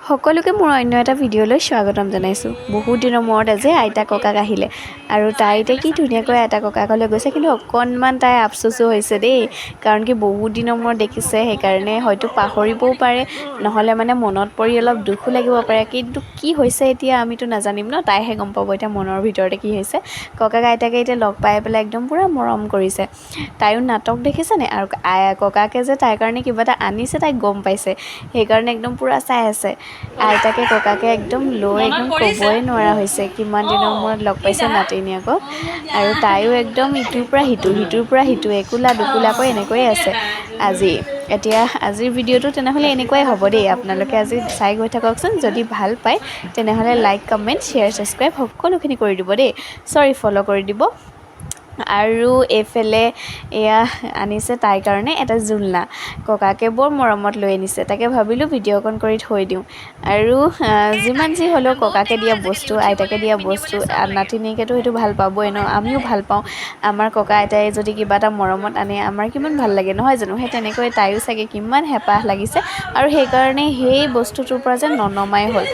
সকলোকে মোৰ অন্য এটা ভিডিঅ'লৈ স্বাগতম জনাইছোঁ। বহুত দিনৰ মূৰত আজি আইতা ককাক আহিলে আৰু তাই এতিয়া কি ধুনীয়াকৈ আইতা ককাকলৈ গৈছে, কিন্তু অকণমান তাই আফচোচো হৈছে দেই, কাৰণ কি বহুত দিনৰ মূৰত দেখিছে, সেইকাৰণে হয়তো পাহৰিবও পাৰে, নহ'লে মানে মনত পৰি অলপ দুখো লাগিব পাৰে। কিন্তু কি হৈছে এতিয়া আমিতো নাজানিম ন, তাইহে গম পাব এতিয়া মনৰ ভিতৰতে কি হৈছে। ককাক আইতাকে এতিয়া লগ পাই পেলাই একদম পূৰা মৰম কৰিছে। তাইও নাটক দেখিছেনে, আৰু ককাকে যে তাইৰ কাৰণে কিবা এটা আনিছে তাই গম পাইছে, সেইকাৰণে একদম পূৰা চাই আছে। আইতাকে ককাকে একদম লৈ একদম ক'বই নোৱাৰা হৈছে, কিমান দিনৰ মূৰত লগ পাইছে নাতিনীয়েকক। আৰু তাইও একদম ইটোৰ পৰা সিটো একোলা দুকোলাকৈ এনেকৈয়ে আছে এতিয়া আজিৰ ভিডিঅ'টো তেনেহ'লে এনেকুৱাই হ'ব দেই। আপোনালোকে আজি চাই গৈ থাককচোন। যদি ভাল পায় তেনেহ'লে লাইক, কমেণ্ট, শ্বেয়াৰ, ছাবস্ক্ৰাইব সকলোখিনি কৰি দিব দেই, ফ'ল' কৰি দিব। আৰু এইফালে এয়া আনিছে তাইৰ কাৰণে এটা জোলনা, ককাকে বৰ মৰমত লৈ আনিছে। তাকে ভাবিলোঁ ভিডিঅ' অকণ কৰি থৈ দিওঁ। আৰু যিমান যি হ'লেও ককাকে দিয়া বস্তু, আইতাকে দিয়া বস্তু, নাতিনীয়েকেতো সেইটো ভাল পাবই ন, আমিও ভাল পাওঁ। আমাৰ ককা আইতাই যদি কিবা এটা মৰমত আনে আমাৰ কিমান ভাল লাগে নহয় জানো। সেই তেনেকৈ তাইও চাগে কিমান হেঁপাহ লাগিছে, আৰু সেইকাৰণে সেই বস্তুটোৰ পৰা যেন ননমাই হ'ল।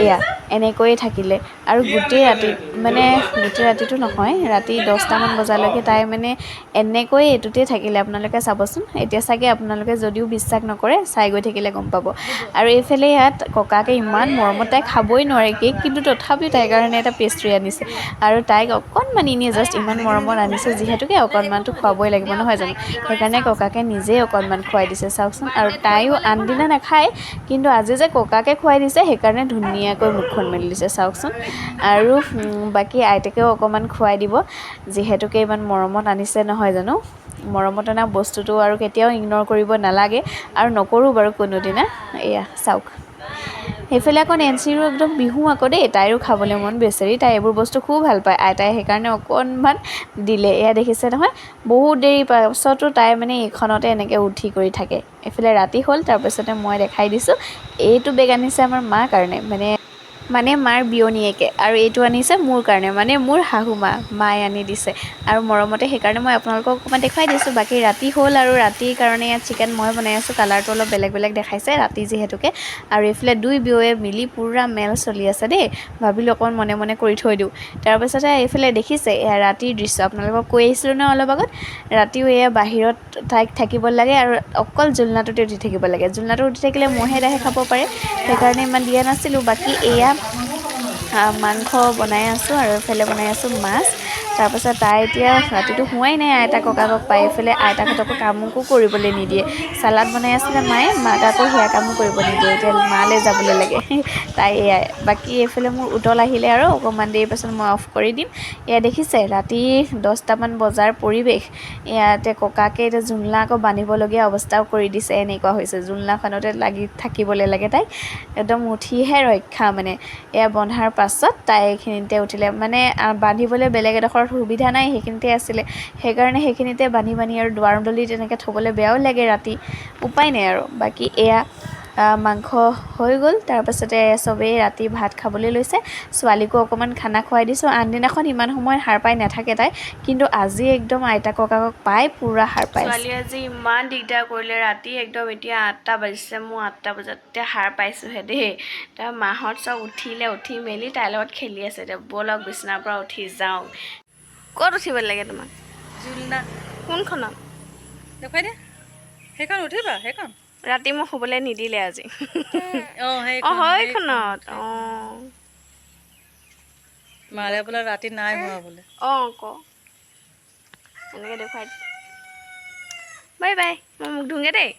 এয়া এনেকৈয়ে থাকিলে আৰু গোটেই ৰাতিটো নহয়, ৰাতি 10টামান বজালৈকে তাই মানে এনেকৈ এইটোতে থাকিলে। আপোনালোকে চাবচোন, এতিয়া চাগে আপোনালোকে যদিও বিশ্বাস নকৰে, চাই গৈ থাকিলে গম পাব। আৰু এইফালে ইয়াত ককাকে ইমান মৰমত, তাই খাবই নোৱাৰে কেক, কিন্তু তথাপিও তাইৰ কাৰণে এটা পেষ্ট্ৰি আনিছে। আৰু তাইক অকণমান এনেই জাষ্ট ইমান মৰমত আনিছে যিহেতুকে অকণমানটো খুৱাবই লাগিব নহয় জানো, সেইকাৰণে ককাকে নিজেই অকণমান খুৱাই দিছে চাওকচোন। আৰু তাইও আনদিনা নাখায়, কিন্তু আজি যে ককাকে খুৱাই দিছে সেইকাৰণে ধুনীয়াকৈ মুখখন মেলি দিছে চাওকচোন। আৰু বাকী আইতাকেও অকণমান খুৱাই দিব, যিহেতুকে ইমান মৰমত আনিছে নহয় জানো। মৰমত অনা বস্তুটো আৰু কেতিয়াও ইগন'ৰ কৰিব নালাগে, আৰু নকৰোঁ বাৰু কোনোদিনা। এয়া চাওক, সেইফালে আকৌ নেন্সিৰো একদম বিহু আকৌ দেই, তাইৰো খাবলৈ মন বেচেৰি, তাই এইবোৰ বস্তু খুব ভাল পায়। আইতাই সেইকাৰণে অকণমান দিলে। এয়া দেখিছে নহয়, বহুত দেৰি পাছতো তাই মানে এইখনতে এনেকৈ উঠি কৰি থাকে। এইফালে ৰাতি হ'ল, তাৰপিছতে মই দেখাই দিছোঁ, এইটো বেগ আনিছে আমাৰ মাৰ কাৰণে, মানে মাৰ বিয়নীয়েকে, আৰু এইটো আনিছে মোৰ কাৰণে, মানে মোৰ শাহু মায়ে আনি দিছে। আৰু মৰমতে সেইকাৰণে মই আপোনালোকক অকণমান দেখুৱাই দিছোঁ। বাকী ৰাতি হ'ল, আৰু ৰাতিৰ কাৰণে ইয়াত চিকেন মই বনাই আছোঁ। কালাৰটো অলপ বেলেগ বেলেগ দেখাইছে ৰাতি যিহেতুকে। আৰু এইফালে দুই বিয়য়ে মিলি পূৰা মেল চলি আছে দেই, ভাবিলোঁ অকণমান মনে মনে কৰি থৈ দিওঁ। তাৰপিছতে এইফালে দেখিছে এয়া ৰাতিৰ দৃশ্য, আপোনালোকক কৈ আহিছিলোঁ ন অলপ আগত, ৰাতিও এয়া বাহিৰত তাইক থাকিব লাগে, আৰু অকল জোলনাটোতে উঠি থাকিব লাগে। জোলনাটো উঠি থাকিলে মহে দাহে খাব পাৰে, সেইকাৰণে ইমান দিয়া নাছিলোঁ। বাকী এয়া মাংস বনাই আছোঁ, আৰু এইফালে বনাই আছোঁ মাছ। তাৰপাছত তাই এতিয়া ৰাতিটো হোৱাই নাই আইতা ককাকক পাই, এইফালে আইতাকহঁতকো কামকো কৰিবলৈ নিদিয়ে। চালাড বনাই আছিলে মায়ে, মাক আকৌ সেয়া কামো কৰিব নিদিয়ে, এতিয়া মালৈ যাবলৈ লাগে তাই। এয়াই বাকী এইফালে মোৰ উতল আহিলে, আৰু অকণমান দেৰি পাছত মই অফ কৰি দিম। এয়া দেখিছে ৰাতি 10টামান বজাৰ পৰিৱেশ। ইয়াতে ককাকে এতিয়া জোলনা আকৌ বান্ধিবলগীয়া অৱস্থাও কৰি দিছে, এনেকুৱা হৈছে। জোলনাখনতে লাগি থাকিবলৈ লাগে তাইক, একদম উঠিহে ৰক্ষা মানে। এয়া বন্ধাৰ পাছত তাই এইখিনিতে উঠিলে, মানে বান্ধিবলৈ বেলেগ এডোখৰত সুবিধা নাই, সেইখিনিতে আছিলে, সেইকাৰণে সেইখিনিতে বান্ধি আৰু দুৱাৰদলি তেনেকৈ থ'বলৈ বেয়াও লাগে ৰাতি, উপায় নাই আৰু। বাকী এয়া মাংস হৈ গ'ল, তাৰপাছতে চবেই ৰাতি ভাত খাবলৈ লৈছে। ছোৱালীকো অকণমান খানা খুৱাই দিছোঁ। আনদিনাখন ইমান সময়ত সাৰ পাই নাথাকে তাই, কিন্তু আজি একদম আইতা ককাকক পাই পূৰা সাৰ পাই। ছোৱালীয়ে আজি ইমান দিগদাৰ কৰিলে ৰাতি, একদম এতিয়া 8টা বাজিছে, মোৰ 8টা বজাত এতিয়া সাৰ পাইছোঁহে দেই। তাৰ মাহঁত চব উঠি মেলি তাইৰ লগত খেলি আছে। এতিয়া ব'লক বিচনাৰ পৰা উঠি যাওঁ। ক'ত উঠিব লাগে তোমাক? জোলনা কোনখনত দেখুৱাই দিয়া, সেইখন উঠিবা, সেইখন ৰাতি মোক শুবলৈ নিদিলে আজি অঁ সেইখন সেইখনত সেইখন অঁ মাৰে বোলে ৰাতি নাই হোৱা বোলে। অঁ আকৌ এনেকৈ দেখুৱাই বাই বাই, মই মুখ ধুওঁগৈ দেই।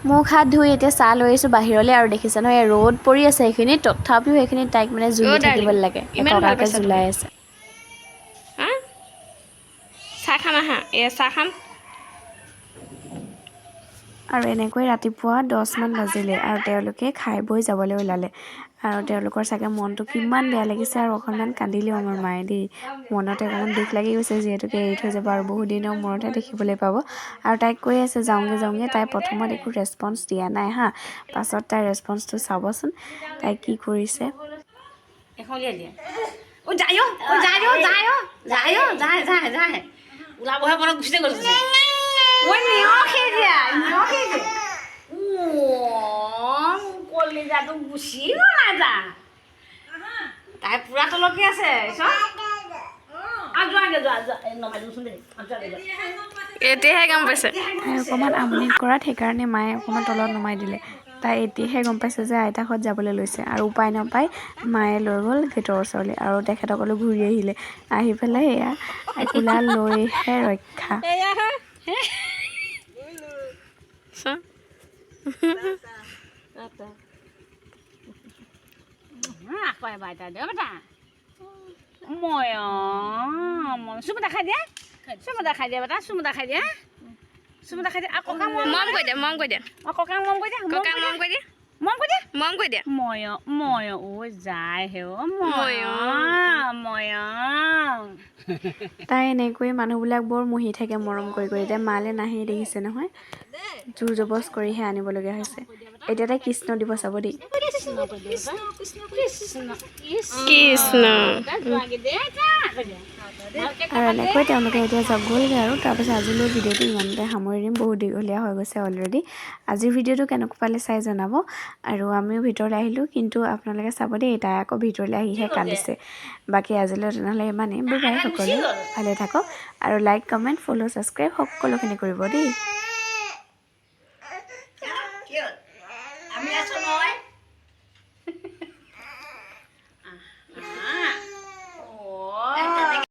মুখ হাত ধুই এতিয়া চাহ লৈ আহিছোঁ বাহিৰলৈ, আৰু দেখিছে নহয় ৰ'দ পৰি আছে সেইখিনিত, তথাপিও সেইখিনিত তাইক মানে জুলি থাকিব লাগে, ককাকে জুলাই আছে। চাহ খাম আহা, এয়া চাহ খাম। আৰু এনেকৈ ৰাতিপুৱা 10মান বাজিলে, আৰু তেওঁলোকে খাই বৈ যাবলৈ ওলালে। আৰু তেওঁলোকৰ চাগে মনটো কিমান বেয়া লাগিছে, আৰু অকণমান কান্দিলেও আমাৰ মায়ে দেই, মনতে অকণমান দুখ লাগি গৈছে, যিহেতুকে এৰি থৈ যাব আৰু বহুত দিনৰ মূৰতহে দেখিবলৈ পাব। আৰু তাইক কৈ আছে যাওঁগৈ। তাই প্ৰথমত একো ৰেচপন্স দিয়া নাই হা, পাছত তাইৰ ৰেচপন্সটো চাবচোন তাই কি কৰিছে। ওলাবহে মনত গুচি গৈছে। কলিজাটো গুচি গ'ল আইতা তাই পুৰা তলকি আছে এতিয়াহে গম পাইছে তাই অকণমান আমনি কৰাত সেইকাৰণে মায়ে অকণমান তলত নমাই দিলে তাই এতিয়াহে গম পাইছে যে আইতাহঁত যাবলৈ লৈছে আৰু উপায় নাপায় মায়ে লৈ গ'ল গেটৰ ওচৰলৈ আৰু তেখেতসকলে ঘূৰি আহিলে আহি পেলাই এয়া কোলা লৈহে ৰক্ষা আকৌ এবাৰ আইতা দে বেটা মই চুমুটা খাই দিয়া চুমুটা খাই দিয়া বেটা চুমুটা খাই দিয়া চুমুটা খাই দিয়া আকৌ মম কৈ দিয়া মম কৈ দিয়া ককাক মম কৈ দিয়া ককাক মম কৈ দিয়া মম কৈ দিয়া মম কৈ দিয়া মই ও যায় হে মই তাই এনেকৈ মানুহবিলাক বৰ মুহি থাকে মৰম কৰি এতিয়া মালে নাহি দেখিছে নহয় জোৰ জবজ কৰিহে আনিবলগীয়া হৈছে এতিয়া তাই কৃষ্ণ দিব চাব দেই কৃষ্ণ আৰু এনেকৈ তেওঁলোকে এতিয়া জব গ'লগৈ আৰু তাৰপাছত আজিলৈ ভিডিঅ'টো ইমানতে সামৰি দিম বহুত দীঘলীয়া হৈ গৈছে অলৰেডি আজিৰ ভিডিঅ'টো কেনেকুৱা পালে চাই জনাব আৰু আমিও ভিতৰলৈ আহিলোঁ কিন্তু আপোনালোকে চাব দেই তাই আকৌ ভিতৰলৈ আহিহে কান্দিছে বাকী আজিলৈ তেনেহ'লে ইমানেই বাই সকলো ভালে থাকক আৰু লাইক কমেণ্ট ফ'ল' ছাবস্ক্ৰাইব সকলোখিনি কৰিব দেই